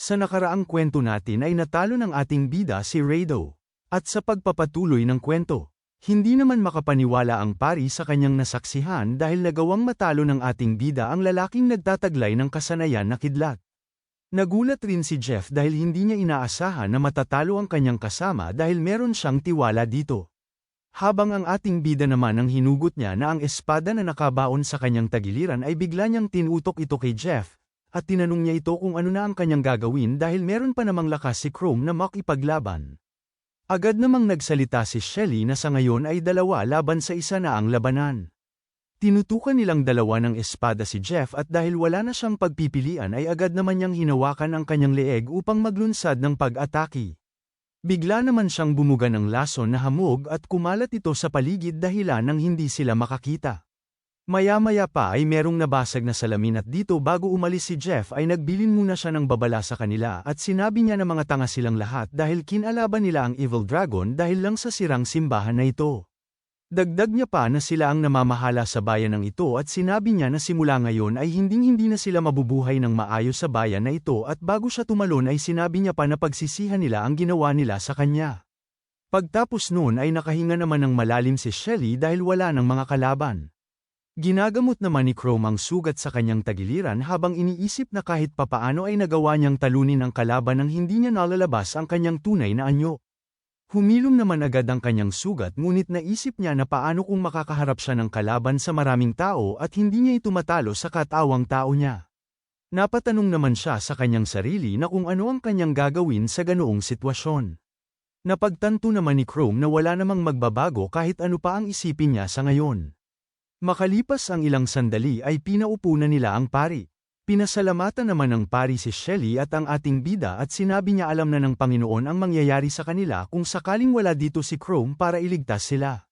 Sa nakaraang kwento natin ay natalo ng ating bida si Rado. At sa pagpapatuloy ng kwento, hindi naman makapaniwala ang pari sa kanyang nasaksihan dahil nagawang matalo ng ating bida ang lalaking nagtataglay ng kasanayan na kidlat. Nagulat rin si Jeff dahil hindi niya inaasahan na matatalo ang kanyang kasama dahil meron siyang tiwala dito. Habang ang ating bida naman ang hinugot niya na ang espada na nakabaon sa kanyang tagiliran ay bigla niyang tinutok ito kay Jeff, at tinanong niya ito kung ano na ang kanyang gagawin dahil meron pa namang lakas si Chrome na makipaglaban. Agad namang nagsalita si Shelly na sa ngayon ay 2 laban sa 1 na ang labanan. Tinutukan nilang dalawa ng espada si Jeff at dahil wala na siyang pagpipilian ay agad naman niyang hinawakan ang kanyang leeg upang maglunsad ng pag-atake. Bigla naman siyang bumuga ng lason na hamog at kumalat ito sa paligid dahilan nang hindi sila makakita. Maya-maya pa ay merong nabasag na salamin at dito bago umalis si Jeff ay nagbilin muna siya ng babala sa kanila at sinabi niya na mga tanga silang lahat dahil kinalaban nila ang Evil Dragon dahil lang sa sirang simbahan na ito. Dagdag niya pa na sila ang namamahala sa bayan ng ito at sinabi niya na simula ngayon ay hinding-hindi na sila mabubuhay ng maayos sa bayan na ito at bago siya tumalon ay sinabi niya pa na pagsisihan nila ang ginawa nila sa kanya. Pagtapos noon ay nakahinga naman ng malalim si Shelly dahil wala ng mga kalaban. Ginagamot naman ni Chrome ang sugat sa kanyang tagiliran habang iniisip na kahit papaano ay nagawa niyang talunin ang kalaban nang hindi niya nalalabas ang kanyang tunay na anyo. Humilom naman agad ang kanyang sugat ngunit naisip niya na paano kung makakaharap siya ng kalaban sa maraming tao at hindi niya ito matalo sa katawang tao niya. Napatanong naman siya sa kanyang sarili na kung ano ang kanyang gagawin sa ganoong sitwasyon. Napagtanto naman ni Chrome na wala namang magbabago kahit ano pa ang isipin niya sa ngayon. Makalipas ang ilang sandali ay pinaupo na nila ang pari. Pinasalamatan naman ng pari si Shelly at ang ating bida at sinabi niya alam na ng Panginoon ang mangyayari sa kanila kung sakaling wala dito si Chrome para iligtas sila.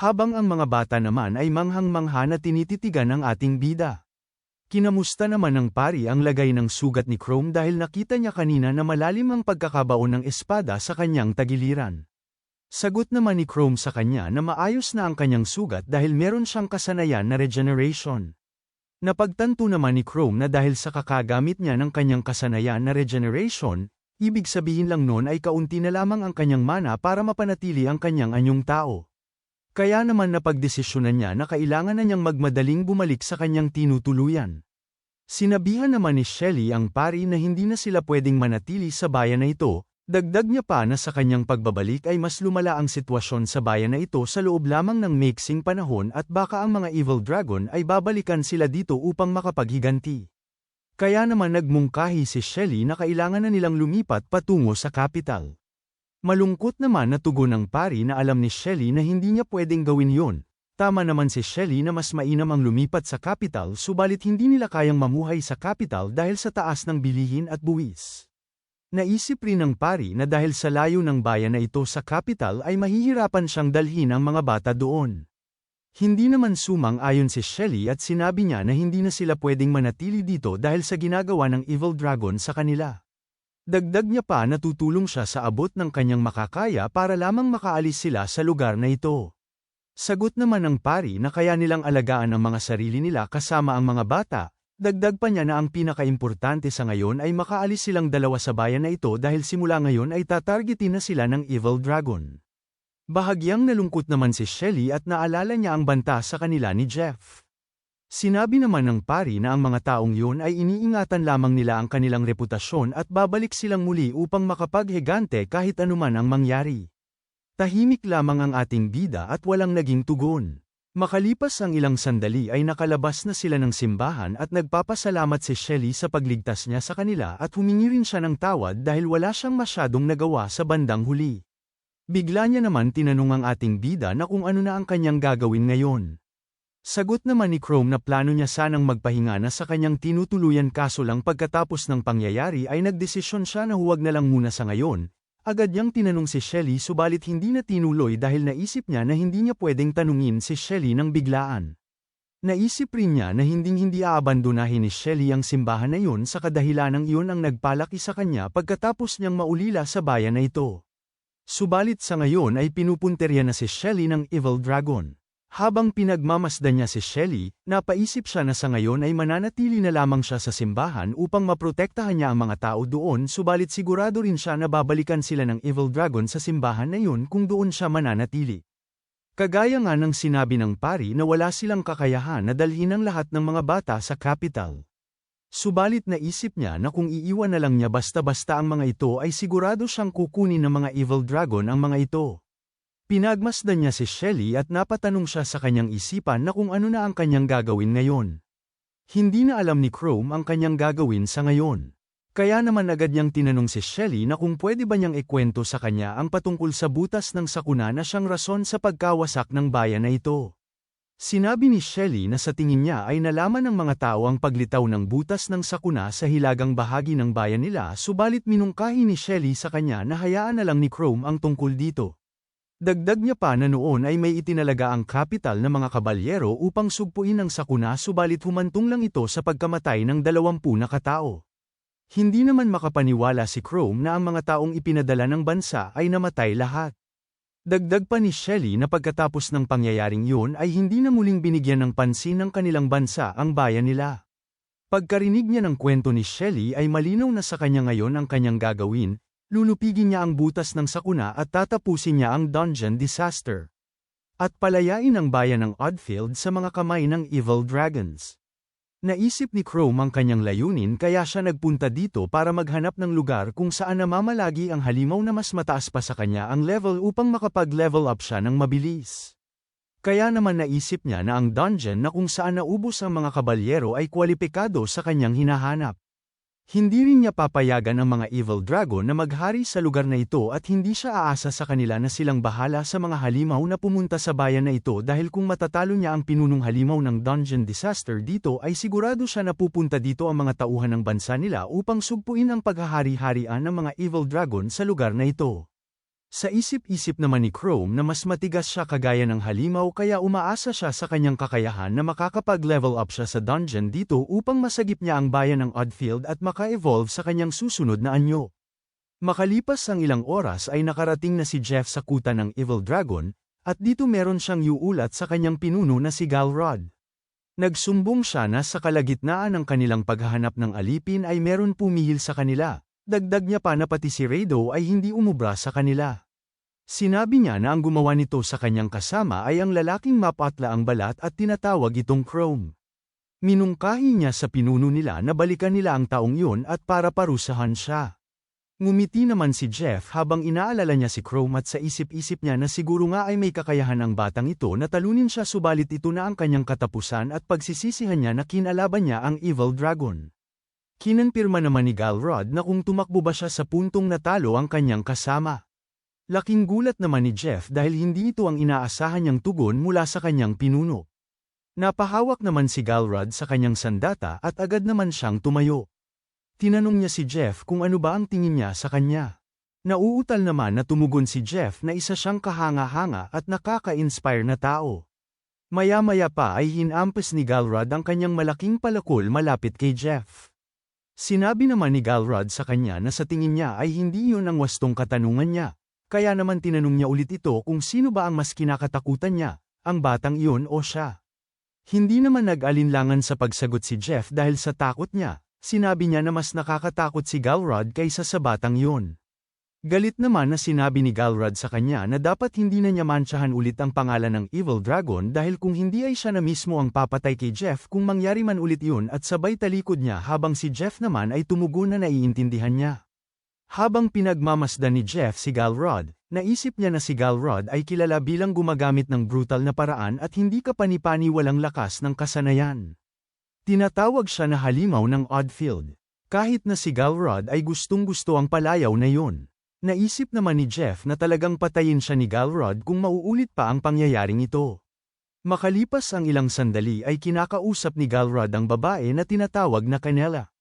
Habang ang mga bata naman ay manghang-mangha na tinititigan ng ating bida. Kinamusta naman ng pari ang lagay ng sugat ni Chrome dahil nakita niya kanina na malalim ang pagkakabaon ng espada sa kanyang tagiliran. Sagot naman ni Chrome sa kanya na maayos na ang kanyang sugat dahil meron siyang kasanayan na regeneration. Napagtanto naman ni Chrome na dahil sa kakagamit niya ng kanyang kasanayan na regeneration, ibig sabihin lang nun ay kaunti na lamang ang kanyang mana para mapanatili ang kanyang anyong tao. Kaya naman napagdesisyonan niya na kailangan na niyang magmadaling bumalik sa kanyang tinutuluyan. Sinabihan naman ni Shelly ang pari na hindi na sila pwedeng manatili sa bayan na ito. Dagdag niya pa na sa kanyang pagbabalik ay mas lumala ang sitwasyon sa bayan na ito sa loob lamang ng maiksing panahon at baka ang mga Evil Dragon ay babalikan sila dito upang makapaghiganti. Kaya naman nagmungkahi si Shelly na kailangan na nilang lumipat patungo sa capital. Malungkot naman na tugon ng pari na alam ni Shelly na hindi niya pwedeng gawin yon. Tama naman si Shelly na mas mainam ang lumipat sa capital subalit hindi nila kayang mamuhay sa capital dahil sa taas ng bilihin at buwis. Naisip rin ng pari na dahil sa layo ng bayan na ito sa capital ay mahihirapan siyang dalhin ang mga bata doon. Hindi naman sumang-ayon si Shelly at sinabi niya na hindi na sila pwedeng manatili dito dahil sa ginagawa ng Evil Dragon sa kanila. Dagdag niya pa na tutulong siya sa abot ng kanyang makakaya para lamang makaalis sila sa lugar na ito. Sagot naman ng pari na kaya nilang alagaan ang mga sarili nila kasama ang mga bata. Dagdag pa niya na ang pinakaimportante sa ngayon ay makaalis silang dalawa sa bayan na ito dahil simula ngayon ay tatargetin na sila ng Evil Dragon. Bahagyang nalungkot naman si Shelly at naalala niya ang banta sa kanila ni Jeff. Sinabi naman ng pari na ang mga taong yun ay iniingatan lamang nila ang kanilang reputasyon at babalik silang muli upang makapaghigante kahit anuman ang mangyari. Tahimik lamang ang ating bida at walang naging tugon. Makalipas ang ilang sandali ay nakalabas na sila ng simbahan at nagpapasalamat si Shelly sa pagligtas niya sa kanila at humingi rin siya ng tawad dahil wala siyang masyadong nagawa sa bandang huli. Bigla niya naman tinanong ang ating bida na kung ano na ang kanyang gagawin ngayon. Sagot naman ni Chrome na plano niya sanang magpahinga na sa kanyang tinutuluyan kaso lang pagkatapos ng pangyayari ay nagdesisyon siya na huwag na lang muna sa ngayon. Agad niyang tinanong si Shelly subalit hindi na tinuloy dahil naisip niya na hindi niya pwedeng tanungin si Shelly ng biglaan. Naisip rin niya na hindi aabandonahin ni Shelly ang simbahan na iyon sa kadahilanang iyon ang nagpalaki sa kanya pagkatapos niyang maulila sa bayan na ito. Subalit sa ngayon ay pinupunterya na si Shelly ng Evil Dragon. Habang pinagmamasdan niya si Shelly, napaisip siya na sa ngayon ay mananatili na lamang siya sa simbahan upang maprotektahan niya ang mga tao doon, subalit sigurado rin siya na babalikan sila ng Evil Dragon sa simbahan na yun kung doon siya mananatili. Kagaya nga ng sinabi ng pari na wala silang kakayahan na dalhin ang lahat ng mga bata sa capital. Subalit naisip niya na kung iiwan na lang niya basta-basta ang mga ito ay sigurado siyang kukunin ng mga Evil Dragon ang mga ito. Pinagmasdan niya si Shelly at napatanong siya sa kanyang isipan na kung ano na ang kanyang gagawin ngayon. Hindi na alam ni Chrome ang kanyang gagawin sa ngayon. Kaya naman agad niyang tinanong si Shelly na kung pwede ba niyang ikwento sa kanya ang patungkol sa butas ng sakuna na siyang rason sa pagkawasak ng bayan na ito. Sinabi ni Shelly na sa tingin niya ay nalaman ng mga tao ang paglitaw ng butas ng sakuna sa hilagang bahagi ng bayan nila, subalit minungkahi ni Shelly sa kanya na hayaan na lang ni Chrome ang tungkol dito. Dagdag niya pa na noon ay may itinalaga ang kapital ng mga kabalyero upang sugpuin ang sakuna, subalit humantong lang ito sa pagkamatay ng 20 na katao. Hindi naman makapaniwala si Chrome na ang mga taong ipinadala ng bansa ay namatay lahat. Dagdag pa ni Shelly na pagkatapos ng pangyayaring yun ay hindi na muling binigyan ng pansin ng kanilang bansa ang bayan nila. Pagkarinig niya ng kwento ni Shelly ay malinaw na sa kanya ngayon ang kanyang gagawin. Lulupigin niya ang butas ng sakuna at tatapusin niya ang dungeon disaster. At palayain ang bayan ng Oddfield sa mga kamay ng Evil Dragons. Naisip ni Chrome ang kanyang layunin kaya siya nagpunta dito para maghanap ng lugar kung saan namamalagi ang halimaw na mas mataas pa sa kanya ang level upang makapag-level up siya ng mabilis. Kaya naman naisip niya na ang dungeon na kung saan naubos ang mga kabalyero ay kwalipikado sa kanyang hinahanap. Hindi rin niya papayagan ang mga Evil Dragon na maghari sa lugar na ito at hindi siya aasa sa kanila na silang bahala sa mga halimaw na pumunta sa bayan na ito dahil kung matatalo niya ang pinunong halimaw ng dungeon disaster dito ay sigurado siya na pupunta dito ang mga tauhan ng bansa nila upang sugpuin ang paghahari-harian ng mga Evil Dragon sa lugar na ito. Sa isip-isip naman ni Chrome na mas matigas siya kagaya ng halimaw kaya umaasa siya sa kanyang kakayahan na makakapag-level up siya sa dungeon dito upang masagip niya ang bayan ng Oddfield at maka-evolve sa kanyang susunod na anyo. Makalipas ang ilang oras ay nakarating na si Jeff sa kuta ng Evil Dragon, at dito meron siyang iuulat sa kanyang pinuno na si Galrod. Nagsumbong siya na sa kalagitnaan ng kanilang paghahanap ng alipin ay meron pumihil sa kanila. Dagdag niya pa na pati si Rado ay hindi umubra sa kanila. Sinabi niya na ang gumawa nito sa kanyang kasama ay ang lalaking mapatla ang balat at tinatawag itong Chrome. Minungkahi niya sa pinuno nila na balikan nila ang taong yun at para parusahan siya. Ngumiti naman si Jeff habang inaalala niya si Chrome at sa isip-isip niya na siguro nga ay may kakayahan ang batang ito na talunin siya, subalit ito na ang kanyang katapusan at pagsisisihan niya na kinalaban niya ang Evil Dragon. Kinonfirma naman ni Galrod na kung tumakbo ba siya sa puntong natalo ang kanyang kasama. Laking gulat naman ni Jeff dahil hindi ito ang inaasahan niyang tugon mula sa kanyang pinuno. Napahawak naman si Galrod sa kanyang sandata at agad naman siyang tumayo. Tinanong niya si Jeff kung ano ba ang tingin niya sa kanya. Nauutal naman na tumugon si Jeff na isa siyang kahanga-hanga at nakaka-inspire na tao. Maya-maya pa ay hinampas ni Galrod ang kanyang malaking palakol malapit kay Jeff. Sinabi naman ni Galrod sa kanya na sa tingin niya ay hindi yun ang wastong katanungan niya, kaya naman tinanong niya ulit ito kung sino ba ang mas kinakatakutan niya, ang batang iyon o siya. Hindi naman nag-alinlangan sa pagsagot si Jeff dahil sa takot niya, sinabi niya na mas nakakatakot si Galrod kaysa sa batang iyon. Galit naman na sinabi ni Galrod sa kanya na dapat hindi na niya mantsahan ulit ang pangalan ng Evil Dragon dahil kung hindi ay siya na mismo ang papatay kay Jeff kung mangyari man ulit yun, at sabay talikod niya habang si Jeff naman ay tumugo na naiintindihan niya. Habang pinagmamasdan ni Jeff si Galrod, naisip niya na si Galrod ay kilala bilang gumagamit ng brutal na paraan at hindi kapani-pani walang lakas ng kasanayan. Tinatawag siya na halimaw ng Oddfield. Kahit na si Galrod ay gustong-gusto ang palayaw na yun. Naisip naman ni Jeff na talagang patayin siya ni Galrod kung mauulit pa ang pangyayaring ito. Makalipas ang ilang sandali ay kinakausap ni Galrod ang babae na tinatawag na Canela.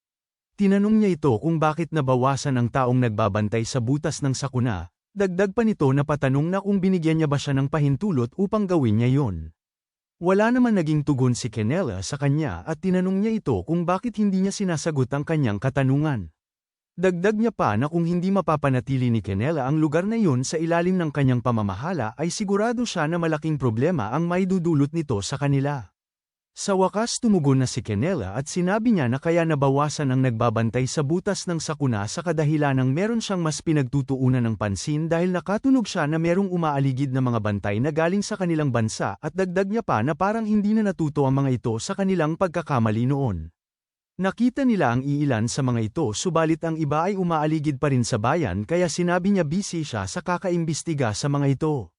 Tinanong niya ito kung bakit nabawasan ang taong nagbabantay sa butas ng sakuna, dagdag pa nito na patanong na kung binigyan niya ba siya ng pahintulot upang gawin niya yon. Wala naman naging tugon si Canela sa kanya at tinanong niya ito kung bakit hindi niya sinasagot ang kanyang katanungan. Dagdag niya pa na kung hindi mapapanatili ni Kenela ang lugar na yun sa ilalim ng kanyang pamamahala ay sigurado siya na malaking problema ang maidudulot nito sa kanila. Sa wakas tumugon na si Kenela at sinabi niya na kaya nabawasan ang nagbabantay sa butas ng sakuna sa kadahilanang meron siyang mas pinagtutuunan ng pansin dahil nakatunog siya na merong umaaligid na mga bantay na galing sa kanilang bansa at dagdag niya pa na parang hindi na natuto ang mga ito sa kanilang pagkakamali noon. Nakita nila ang iilan sa mga ito subalit ang iba ay umaaligid pa rin sa bayan kaya sinabi niya busy siya sa kakaimbestiga sa mga ito.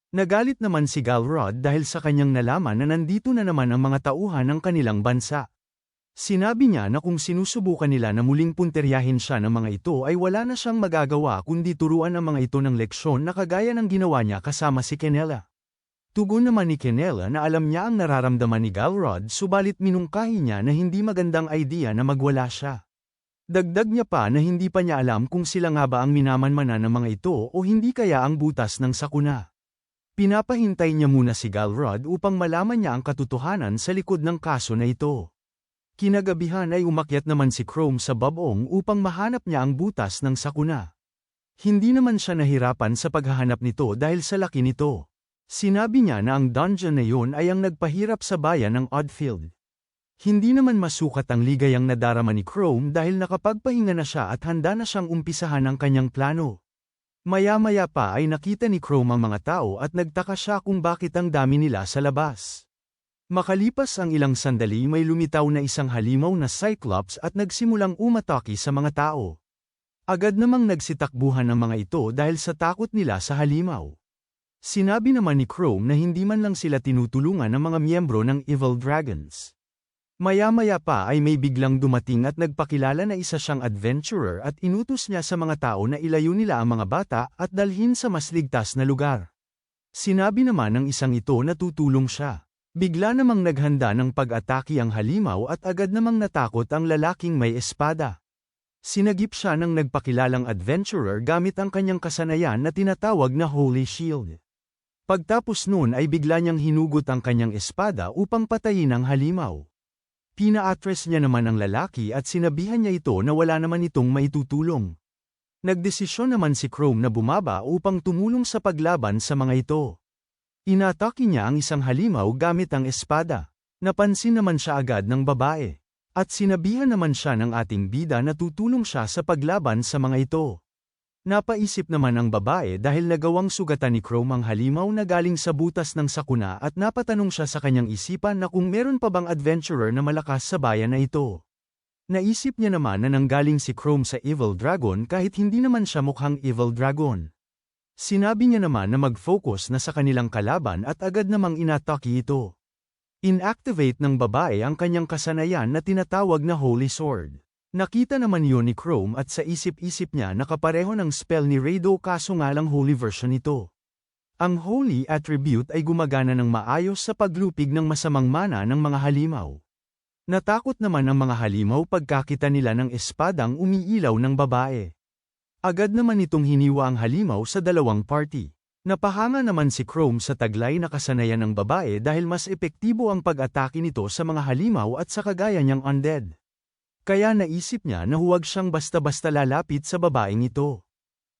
Nagalit naman si Galrod dahil sa kanyang nalaman na nandito na naman ang mga tauhan ng kanilang bansa. Sinabi niya na kung sinusubukan nila na muling punteryahin siya ng mga ito ay wala na siyang magagawa kundi turuan ang mga ito ng leksyon na kagaya ng ginawa niya kasama si Kenela. Tugon naman ni Kenela na alam niya ang nararamdaman ni Galrod subalit minungkahi niya na hindi magandang idea na magwala siya. Dagdag niya pa na hindi pa niya alam kung sila nga ba ang minamanmanan ng mga ito o hindi kaya ang butas ng sakuna. Pinapahintay niya muna si Galrod upang malaman niya ang katotohanan sa likod ng kaso na ito. Kinagabihan ay umakyat naman si Chrome sa babong upang mahanap niya ang butas ng sakuna. Hindi naman siya nahirapan sa paghahanap nito dahil sa laki nito. Sinabi niya na ang dungeon na yun ay ang nagpahirap sa bayan ng Oddfield. Hindi naman masukat ang ligayang nadarama ni Chrome dahil nakapagpahinga na siya at handa na siyang umpisahan ang kanyang plano. Maya-maya pa ay nakita ni Chrome ang mga tao at nagtaka siya kung bakit ang dami nila sa labas. Makalipas ang ilang sandali may lumitaw na isang halimaw na Cyclops at nagsimulang umatake sa mga tao. Agad namang nagsitakbuhan ang mga ito dahil sa takot nila sa halimaw. Sinabi naman ni Chrome na hindi man lang sila tinutulungan ng mga miyembro ng Evil Dragons. Maya-maya pa ay may biglang dumating at nagpakilala na isa siyang adventurer at inutos niya sa mga tao na ilayo nila ang mga bata at dalhin sa mas ligtas na lugar. Sinabi naman ng isang ito na tutulong siya. Bigla namang naghanda ng pag-atake ang halimaw at agad namang natakot ang lalaking may espada. Sinagip siya ng nagpakilalang adventurer gamit ang kanyang kasanayan na tinatawag na Holy Shield. Pagtapos nun ay bigla niyang hinugot ang kanyang espada upang patayin ang halimaw. Pina-address niya naman ang lalaki at sinabihan niya ito na wala naman itong maitutulong. Nagdesisyon naman si Chrome na bumaba upang tumulong sa paglaban sa mga ito. Inatake niya ang isang halimaw gamit ang espada. Napansin naman siya agad ng babae. At sinabihan naman siya ng ating bida na tutulong siya sa paglaban sa mga ito. Napaisip naman ang babae dahil nagawang sugatan ni Chrome ang halimaw na galing sa butas ng sakuna at napatanong siya sa kanyang isipan na kung meron pa bang adventurer na malakas sa bayan na ito. Naisip niya naman na nanggaling si Chrome sa Evil Dragon kahit hindi naman siya mukhang Evil Dragon. Sinabi niya naman na mag-focus na sa kanilang kalaban at agad namang inatake ito. Inactivate ng babae ang kanyang kasanayan na tinatawag na Holy Sword. Nakita naman yun ni Chrome at sa isip-isip niya nakapareho ng spell ni Rado kaso nga lang holy version nito. Ang holy attribute ay gumagana ng maayos sa paglupig ng masamang mana ng mga halimaw. Natakot naman ang mga halimaw pagkakita nila ng espadang umiilaw ng babae. Agad naman itong hiniwa ang halimaw sa dalawang party. Napahanga naman si Chrome sa taglay na kasanayan ng babae dahil mas epektibo ang pag-atake nito sa mga halimaw at sa kagaya niyang undead. Kaya naisip niya na huwag siyang basta-basta lalapit sa babaeng ito.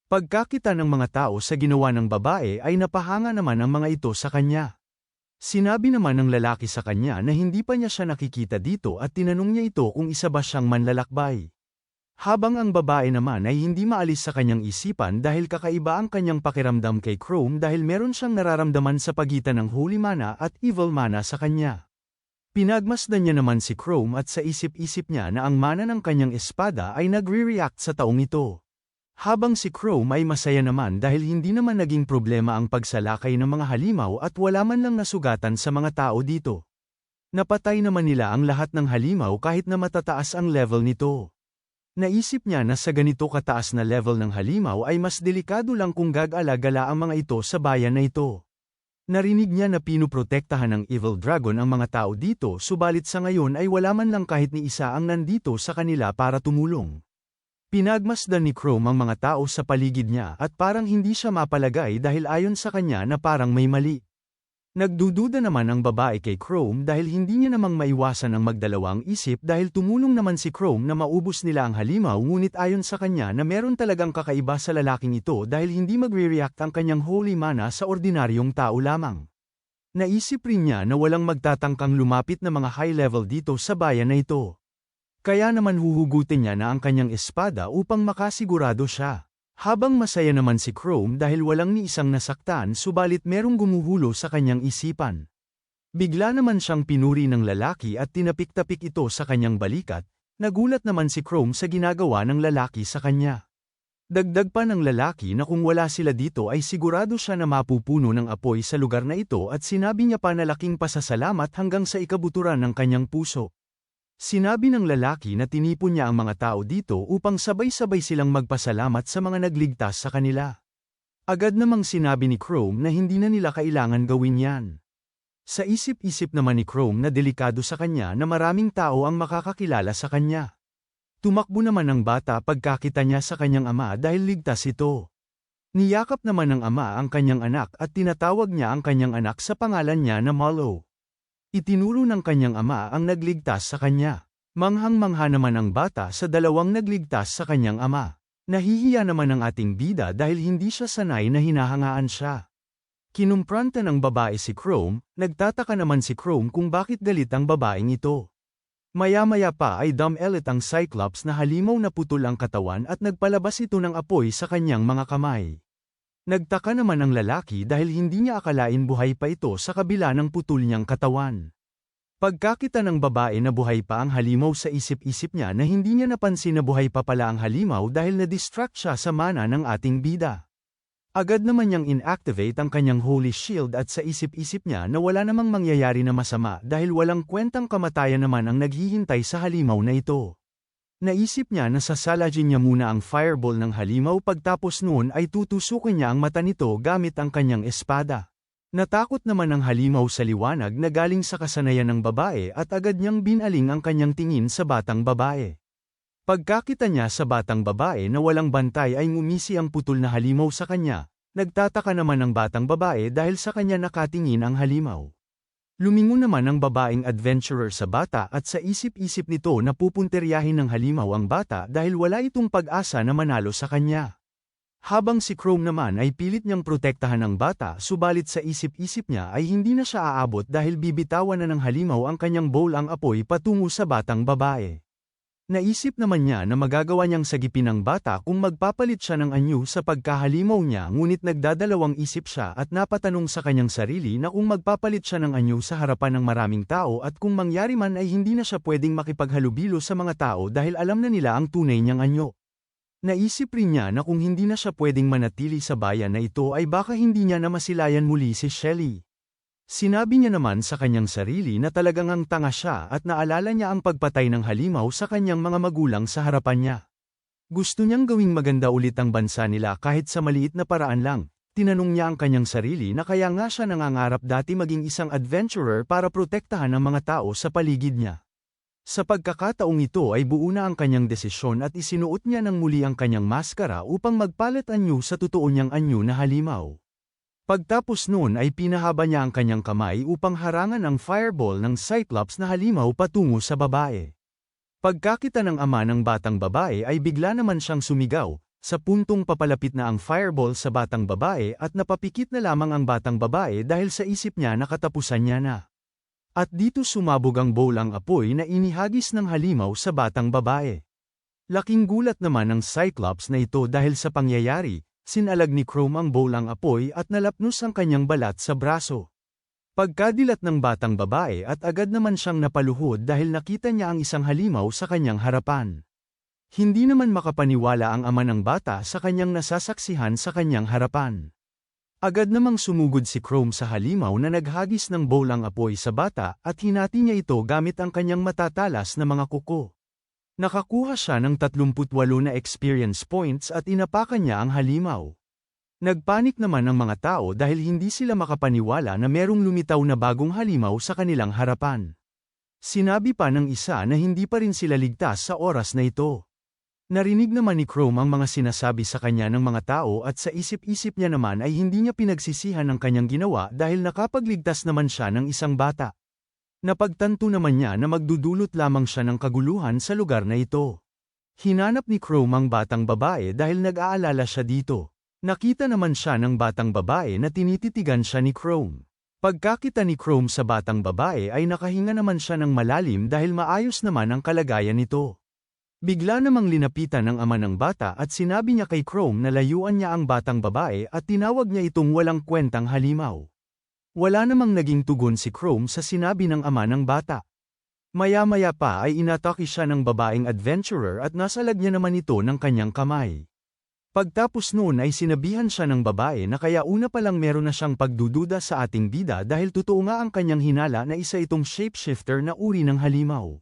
Pagkakita ng mga tao sa ginawa ng babae ay napahanga naman ang mga ito sa kanya. Sinabi naman ng lalaki sa kanya na hindi pa niya siya nakikita dito at tinanong niya ito kung isa ba siyang manlalakbay. Habang ang babae naman ay hindi maalis sa kanyang isipan dahil kakaiba ang kanyang pakiramdam kay Chrome dahil meron siyang nararamdaman sa pagitan ng holy mana at evil mana sa kanya. Pinagmasdan niya naman si Chrome at sa isip-isip niya na ang mana ng kanyang espada ay nagre-react sa taong ito. Habang si Chrome ay masaya naman dahil hindi naman naging problema ang pagsalakay ng mga halimaw at wala man lang nasugatan sa mga tao dito. Napatay naman nila ang lahat ng halimaw kahit na matataas ang level nito. Naisip niya na sa ganito kataas na level ng halimaw ay mas delikado lang kung gag-alagala ang mga ito sa bayan na ito. Narinig niya na pinuprotektahan ng Evil Dragon ang mga tao dito subalit sa ngayon ay wala man lang kahit ni isa ang nandito sa kanila para tumulong. Pinagmasdan ni Chrome ang mga tao sa paligid niya at parang hindi siya mapalagay dahil ayon sa kanya na parang may mali. Nagdududa naman ang babae kay Chrome dahil hindi niya namang maiwasan ang magdalawang isip dahil tumulong naman si Chrome na maubos nila ang halimaw ngunit ayon sa kanya na meron talagang kakaiba sa lalaking ito dahil hindi magre-react ang kanyang holy mana sa ordinaryong tao lamang. Naisip rin niya na walang magtatangkang lumapit na mga high level dito sa bayan na ito. Kaya naman huhugutin niya na ang kanyang espada upang makasigurado siya. Habang masaya naman si Chrome dahil walang ni isang nasaktan subalit merong gumuhulo sa kanyang isipan. Bigla naman siyang pinuri ng lalaki at tinapik-tapik ito sa kanyang balikat, nagulat naman si Chrome sa ginagawa ng lalaki sa kanya. Dagdag pa ng lalaki na kung wala sila dito ay sigurado siya na mapupuno ng apoy sa lugar na ito at sinabi niya pa na laking pasasalamat hanggang sa ikabuturan ng kanyang puso. Sinabi ng lalaki na tinipon niya ang mga tao dito upang sabay-sabay silang magpasalamat sa mga nagligtas sa kanila. Agad namang sinabi ni Chrome na hindi na nila kailangan gawin yan. Sa isip-isip naman ni Chrome na delikado sa kanya na maraming tao ang makakakilala sa kanya. Tumakbo naman ang bata pagkakita niya sa kanyang ama dahil ligtas ito. Niyakap naman ng ama ang kanyang anak at tinatawag niya ang kanyang anak sa pangalan niya na Malo. Itinuro ng kanyang ama ang nagligtas sa kanya. Manghang-mangha naman ang bata sa dalawang nagligtas sa kanyang ama. Nahihiya naman ang ating bida dahil hindi siya sanay na hinahangaan siya. Kinumpranta ng babae si Chrome, nagtataka naman si Chrome kung bakit galit ang babaeng ito. Maya-maya pa ay dumelit ang Cyclops na halimaw na putol ang katawan at nagpalabas ito ng apoy sa kanyang mga kamay. Nagtaka naman ang lalaki dahil hindi niya akalain buhay pa ito sa kabila ng putol niyang katawan. Pagkakita ng babae na buhay pa ang halimaw sa isip-isip niya na hindi niya napansin na buhay pa pala ang halimaw dahil na-distract siya sa mana ng ating bida. Agad naman niyang inactivate ang kanyang holy shield at sa isip-isip niya na wala namang mangyayari na masama dahil walang kwentang kamatayan naman ang naghihintay sa halimaw na ito. Naisip niya na sasalajin niya muna ang fireball ng halimaw pagtapos noon ay tutusukin niya ang mata nito gamit ang kanyang espada. Natakot naman ang halimaw sa liwanag na galing sa kasanayan ng babae at agad niyang binaling ang kanyang tingin sa batang babae. Pagkakita niya sa batang babae na walang bantay ay ngumisi ang putol na halimaw sa kanya, nagtataka naman ang batang babae dahil sa kanya nakatingin ang halimaw. Lumingon naman ang babaeng adventurer sa bata at sa isip-isip nito na pupunteryahin ng halimaw ang bata dahil wala itong pag-asa na manalo sa kanya. Habang si Chrome naman ay pilit niyang protektahan ang bata subalit sa isip-isip niya ay hindi na siya aabot dahil bibitawan na ng halimaw ang kanyang bowl ang apoy patungo sa batang babae. Naisip naman niya na magagawa niyang sagipin ang bata kung magpapalit siya ng anyo sa pagkahalimaw niya ngunit nagdadalawang isip siya at napatanong sa kanyang sarili na kung magpapalit siya ng anyo sa harapan ng maraming tao at kung mangyari man ay hindi na siya pwedeng makipaghalubilo sa mga tao dahil alam na nila ang tunay niyang anyo. Naisip rin niya na kung hindi na siya pwedeng manatili sa bayan na ito ay baka hindi niya na masilayan muli si Shelly. Sinabi niya naman sa kanyang sarili na talagang ang tanga siya at naalala niya ang pagpatay ng halimaw sa kanyang mga magulang sa harapan niya. Gusto niyang gawing maganda ulit ang bansa nila kahit sa maliit na paraan lang. Tinanong niya ang kanyang sarili na kaya nga siya nangangarap dati maging isang adventurer para protektahan ang mga tao sa paligid niya. Sa pagkakataong ito ay buo na ang kanyang desisyon at isinuot niya ng muli ang kanyang maskara upang magpalit anyo sa totoo niyang anyo na halimaw. Pagtapos noon ay pinahaba niya ang kanyang kamay upang harangan ang fireball ng Cyclops na halimaw patungo sa babae. Pagkakita ng ama ng batang babae ay bigla naman siyang sumigaw, sa puntong papalapit na ang fireball sa batang babae at napapikit na lamang ang batang babae dahil sa isip niya na katapusan niya na. At dito sumabog ang bowl ang apoy na inihagis ng halimaw sa batang babae. Laking gulat naman ng Cyclops na ito dahil sa pangyayari. Sinalag ni Chrome ang bowl ang apoy at nalapnos ang kanyang balat sa braso. Pagkadilat ng batang babae at agad naman siyang napaluhod dahil nakita niya ang isang halimaw sa kanyang harapan. Hindi naman makapaniwala ang ama ng bata sa kanyang nasasaksihan sa kanyang harapan. Agad namang sumugod si Chrome sa halimaw na naghagis ng bowl ang apoy sa bata at hinati niya ito gamit ang kanyang matatalas na mga kuko. Nakakuha siya ng 38 na experience points at inapakan niya ang halimaw. Nagpanik naman ang mga tao dahil hindi sila makapaniwala na merong lumitaw na bagong halimaw sa kanilang harapan. Sinabi pa ng isa na hindi pa rin sila ligtas sa oras na ito. Narinig naman ni Chrome ang mga sinasabi sa kanya ng mga tao at sa isip-isip niya naman ay hindi niya pinagsisihan ang kanyang ginawa dahil nakapagligtas naman siya ng isang bata. Napagtanto naman niya na magdudulot lamang siya ng kaguluhan sa lugar na ito. Hinanap ni Chrome ang batang babae dahil nag-aalala siya dito. Nakita naman siya ng batang babae na tinititigan siya ni Chrome. Pagkakita ni Chrome sa batang babae ay nakahinga naman siya ng malalim dahil maayos naman ang kalagayan nito. Bigla namang linapitan ng ama ng bata at sinabi niya kay Chrome na layuan niya ang batang babae at tinawag niya itong walang kwentang halimaw. Wala namang naging tugon si Chrome sa sinabi ng ama ng bata. Maya-maya pa ay inatake siya ng babaeng adventurer at nasalag niya naman ito ng kanyang kamay. Pagtapos noon ay sinabihan siya ng babae na kaya una pa lang meron na siyang pagdududa sa ating bida dahil totoo nga ang kanyang hinala na isa itong shapeshifter na uri ng halimaw.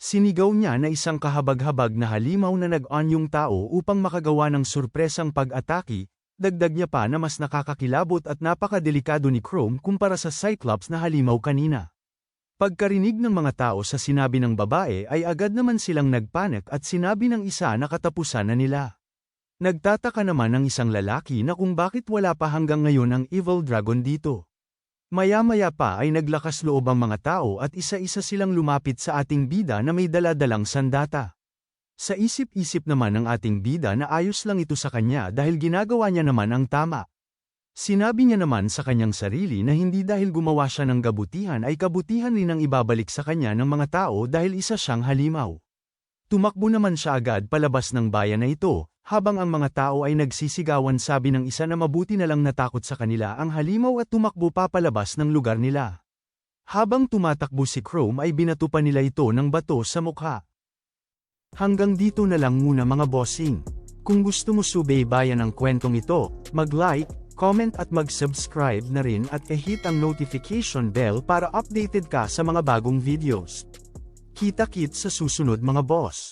Sinigaw niya na isang kahabag-habag na halimaw na nag-anyong tao upang makagawa ng surpresang pag-atake, dagdag niya pa na mas nakakakilabot at napakadelikado ni Chrome kumpara sa Cyclops na halimaw kanina. Pagkarinig ng mga tao sa sinabi ng babae ay agad naman silang nagpanik at sinabi ng isa na katapusan na nila. Nagtataka naman ang isang lalaki na kung bakit wala pa hanggang ngayon ang Evil Dragon dito. Maya-maya pa ay naglakas loob ang mga tao at isa-isa silang lumapit sa ating bida na may dala-dalang sandata. Sa isip-isip naman ng ating bida na ayos lang ito sa kanya dahil ginagawa niya naman ang tama. Sinabi niya naman sa kanyang sarili na hindi dahil gumawa siya ng kabutihan ay kabutihan rin ang ibabalik sa kanya ng mga tao dahil isa siyang halimaw. Tumakbo naman siya agad palabas ng bayan na ito, habang ang mga tao ay nagsisigawan sabi ng isa na mabuti na lang natakot sa kanila ang halimaw at tumakbo papalabas ng lugar nila. Habang tumatakbo si Chrome ay binato pa nila ito ng bato sa mukha. Hanggang dito na lang muna mga bossing. Kung gusto mo subaybayan ang kwentong ito, mag-like, comment at mag-subscribe na rin at i-hit ang notification bell para updated ka sa mga bagong videos. Kita-kits sa susunod mga boss.